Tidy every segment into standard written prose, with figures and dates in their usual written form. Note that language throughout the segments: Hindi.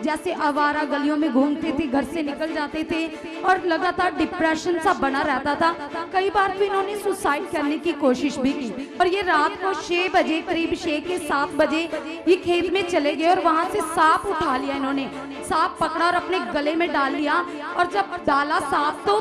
जैसे आवारा गलियों में घूमते थे, घर से निकल जाते थे और लगातार डिप्रेशन सा बना रहता था। कई बार तो इन्होंने सुसाइड करने की कोशिश भी की और ये रात को 6 बजे, करीब 6 के 7 बजे ये खेत में चले गए और वहां से सांप उठा लिया। इन्होंने सांप पकड़ा और अपने गले में डाल लिया और जब डाला सांप तो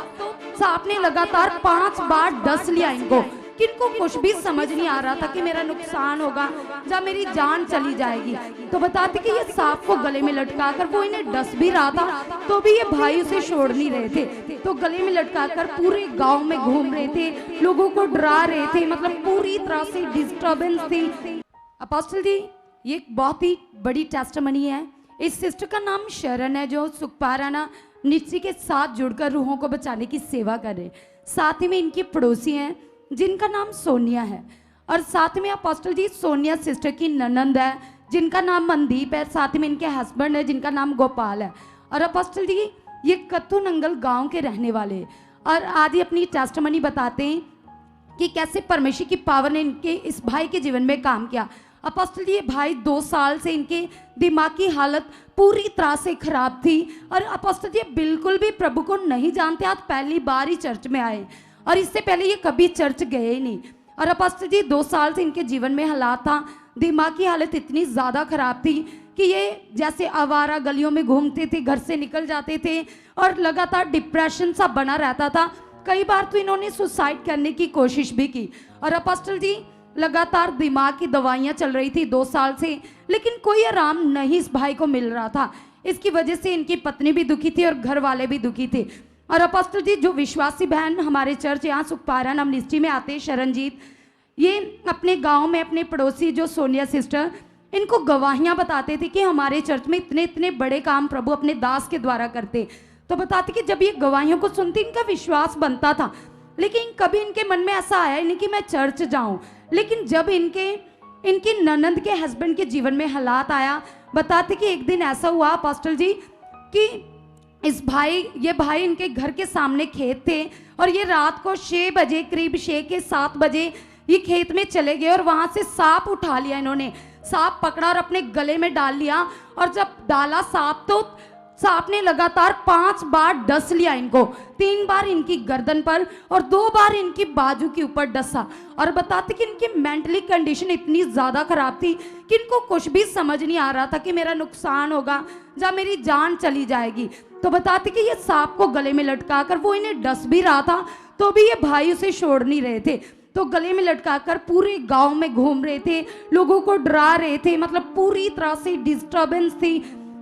सांप ने लगातार 5 बार डस लिया इनको। किनको कुछ भी समझ नहीं आ रहा था कि मेरा नुकसान होगा या मेरी जान चली जाएगी। तो बताते कि ये सांप को गले में लटका कर वो इन्हें डस भी रहा था तो भी ये भाई उसे छोड़ नहीं रहे थे। तो गले में लटका कर पूरे गांव में घूम रहे थे, लोगों को डरा रहे थे, मतलब पूरी तरह से डिस्टर्बेंस थी। अपोस्टल जी, ये बहुत ही बड़ी टेस्टिमनी है। इस सिस्टर का नाम शरण है जो सुखपाराना निश्चय के साथ जुड़कर रूहों को बचाने की सेवा कर रहे। साथ ही में इनकी पड़ोसी हैं जिनका नाम सोनिया है और साथ में अपोस्टल जी सोनिया सिस्टर की ननंद है जिनका नाम मनदीप है। साथ में इनके हस्बैंड है जिनका नाम गोपाल है। और अपोस्टल जी ये कत्तू नंगल गांव के रहने वाले और आज ही अपनी टेस्टिमनी बताते हैं कि कैसे परमेश्वर की पावर ने इनके इस भाई के जीवन में काम किया। अपोस्टल जी ये भाई 2 साल से इनके दिमाग की हालत पूरी तरह से खराब थी और अपोस्टल जी बिल्कुल भी प्रभु को नहीं जानते। आज पहली बार ही चर्च में आए और इससे पहले ये कभी चर्च गए ही नहीं। और अपोस्टल जी 2 साल से इनके जीवन में हालात था, दिमाग की हालत इतनी ज़्यादा खराब थी कि ये जैसे आवारा गलियों में घूमते थे, घर से निकल जाते थे और लगातार डिप्रेशन सा बना रहता था। कई बार तो इन्होंने सुसाइड करने की कोशिश भी की। और अपोस्टल जी लगातार दिमाग की दवाइयाँ चल रही थी 2 साल से, लेकिन कोई आराम नहीं इस भाई को मिल रहा था। इसकी वजह से इनकी पत्नी भी दुखी थी और घर वाले भी दुखी थे। और अपोस्टल जी जो विश्वासी बहन हमारे चर्च यहाँ सुखपारा मिनिस्ट्री में आते हैं, शरणजीत, ये अपने गांव में अपने पड़ोसी जो सोनिया सिस्टर, इनको गवाहियाँ बताते थे कि हमारे चर्च में इतने इतने बड़े काम प्रभु अपने दास के द्वारा करते। तो बताते कि जब ये गवाहियों को सुनते इनका विश्वास बनता था, लेकिन कभी इनके मन में ऐसा आया नहीं कि मैं चर्च जाऊँ। लेकिन जब इनकी ननंद के हस्बैंड के जीवन में हालात आया, बताते कि एक दिन ऐसा हुआ अपोस्टल जी कि ये भाई इनके घर के सामने खेत थे और ये रात को 6 बजे, करीब 6 के 7 बजे ये खेत में चले गए और वहां से सांप उठा लिया। इन्होंने सांप पकड़ा और अपने गले में डाल लिया और जब डाला सांप तो सांप ने लगातार 5 बार डस लिया इनको। 3 बार इनकी गर्दन पर और 2 बार इनकी बाजू के ऊपर डसा। और बताते कि इनकी मेंटली कंडीशन इतनी ज़्यादा खराब थी कि इनको कुछ भी समझ नहीं आ रहा था कि मेरा नुकसान होगा या मेरी जान चली जाएगी। तो बताते कि ये सांप को गले में लटका कर वो इन्हें डस भी रहा था तो भी ये भाई उसे छोड़ नहीं रहे थे। तो गले में लटका कर पूरे गांव में घूम रहे थे, लोगों को डरा रहे थे, मतलब पूरी तरह से डिस्टर्बेंस थी।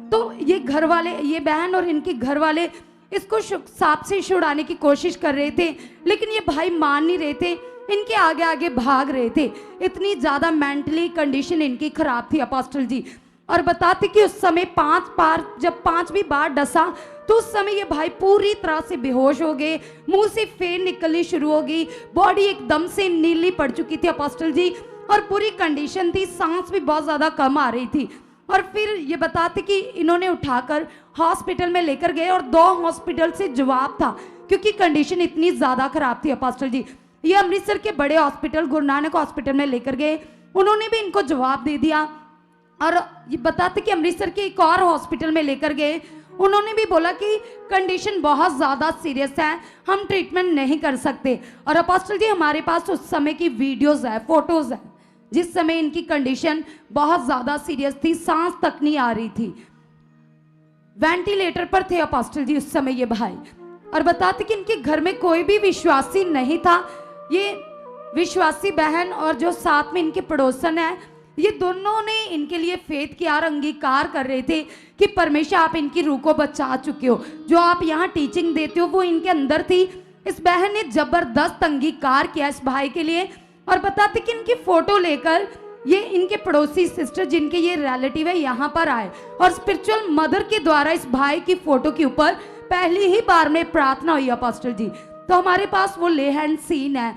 तो ये घर वाले, ये बहन और इनके घर वाले इसको सांप से छुड़ाने की कोशिश कर रहे थे, लेकिन ये भाई मान नहीं रहे थे, इनके आगे आगे भाग रहे थे। इतनी ज़्यादा मेंटली कंडीशन इनकी खराब थी अपोस्टल जी। और बताते कि उस समय 5 बार, जब 5वीं बार डसा तो उस समय ये भाई पूरी तरह से बेहोश हो गए, मुंह से फेन निकलनी शुरू हो गई, बॉडी एकदम से नीली पड़ चुकी थी अपोस्टल जी और पूरी कंडीशन थी, सांस भी बहुत ज़्यादा कम आ रही थी। और फिर ये बताते कि इन्होंने उठाकर हॉस्पिटल में लेकर गए और 2 हॉस्पिटल से जवाब था क्योंकि कंडीशन इतनी ज़्यादा खराब थी अपोस्टल जी। ये अमृतसर के बड़े हॉस्पिटल गुरु नानक हॉस्पिटल में लेकर गए, उन्होंने भी इनको जवाब दे दिया। और ये बताते कि अमृतसर के एक और हॉस्पिटल में लेकर गए, उन्होंने भी बोला कि कंडीशन बहुत ज़्यादा सीरियस है, हम ट्रीटमेंट नहीं कर सकते। और अपोस्टल जी हमारे पास उस समय की वीडियोज़ है, फोटोज़ है, जिस समय इनकी कंडीशन बहुत ज़्यादा सीरियस थी, सांस तक नहीं आ रही थी, वेंटिलेटर पर थे अपोस्टल जी उस समय ये भाई। और बताते कि इनके घर में कोई भी विश्वासी नहीं था। ये विश्वासी बहन और जो साथ में इनके पड़ोसन है, ये दोनों ने इनके लिए फेथ किया और अंगीकार कर रहे थे कि परमेश्वर आप इनकी रूह को बचा चुके हो, जो आप यहाँ टीचिंग देते हो वो इनके अंदर थी। इस बहन ने जबरदस्त अंगीकार किया इस भाई के लिए। और बताते कि इनकी फोटो लेकर ये इनके पड़ोसी सिस्टर जिनके ये रिलेटिव है यहाँ पर आए और स्पिरिचुअल मदर के द्वारा इस भाई की फोटो के ऊपर पहली ही बार में प्रार्थना हुई अपोस्टल जी। तो हमारे पास वो ले हैंड सीन है।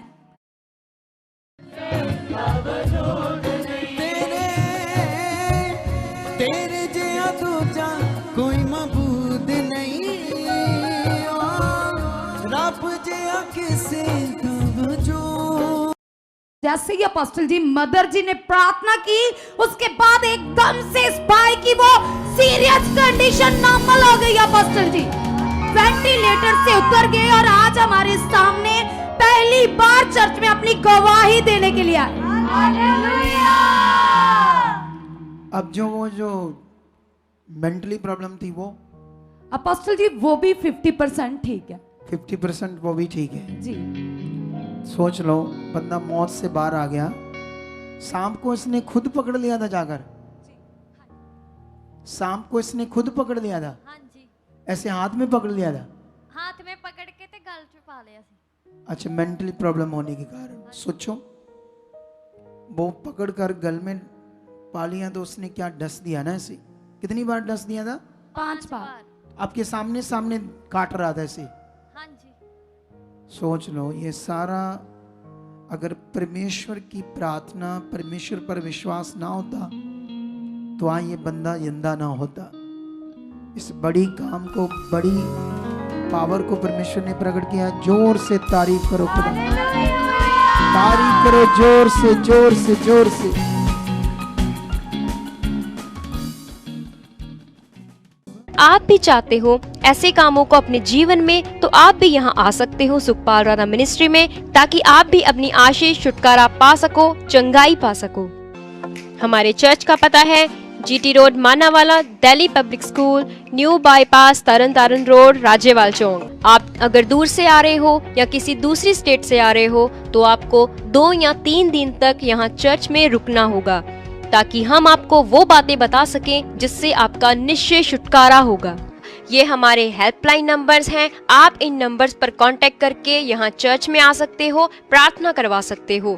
कोई मबूद नहीं रब जिया किसे जो जैसे ही अपोस्टल जी मदर जी ने प्रार्थना की, उसके बाद एकदम से इस भाई की वो सीरियस कंडीशन नॉर्मल हो गई। अपोस्टल जी वेंटिलेटर से उतर गए और आज हमारे सामने पहली बार चर्च में अपनी गवाही देने के लिए आए। अब जो मेंटली प्रॉब्लम थी वो अपोस्टल जी वो भी 50% ठीक है 50% वो भी ठीक है जी। सोच लो, बंदा मौत से बाहर आ गया, सांप को इसने खुद पकड़ लिया था जाकर, सांप को इसने खुद पकड़ लिया था। हाँ जी, ऐसे हाथ में पकड़ लिया था। हाथ में पकड़ के ते गल च पा लिया सी। अच्छा, मेंटली प्रॉब्लम होने के कारण सोचो, वो पकड़ कर गल में पा लिया तो उसने क्या डस दिया ना ऐसे। कितनी बार डस दिया था? 5 बार। आपके सामने सामने काट रहा था ऐसे। हाँ जी, सोच लो, ये सारा अगर परमेश्वर की प्रार्थना, परमेश्वर पर विश्वास ना होता तो आज ये बंदा जिंदा ना होता। इस बड़ी काम को, बड़ी पावर को परमेश्वर ने प्रकट किया। जोर से तारीफ करो खुदा, तारीफ करो जोर से जोर से जोर से। आप भी चाहते हो ऐसे कामों को अपने जीवन में, तो आप भी यहाँ आ सकते हो सुखपाल राणा मिनिस्ट्री में, ताकि आप भी अपनी आशीष छुटकारा पा सको, चंगाई पा सको। हमारे चर्च का पता है GT road Manawala, Delhi public school, new bypass, Tarn Taran road, Rajewal chowk. आप अगर दूर से आ रहे हो या किसी दूसरी स्टेट से आ रहे हो तो आपको 2 या 3 दिन तक यहाँ चर्च में रुकना होगा, ताकि हम आपको वो बातें बता सकें जिससे आपका निश्चय छुटकारा होगा। ये हमारे हेल्पलाइन नंबर्स हैं। आप इन नंबर्स पर कांटेक्ट करके यहाँ चर्च में आ सकते हो, प्रार्थना करवा सकते हो।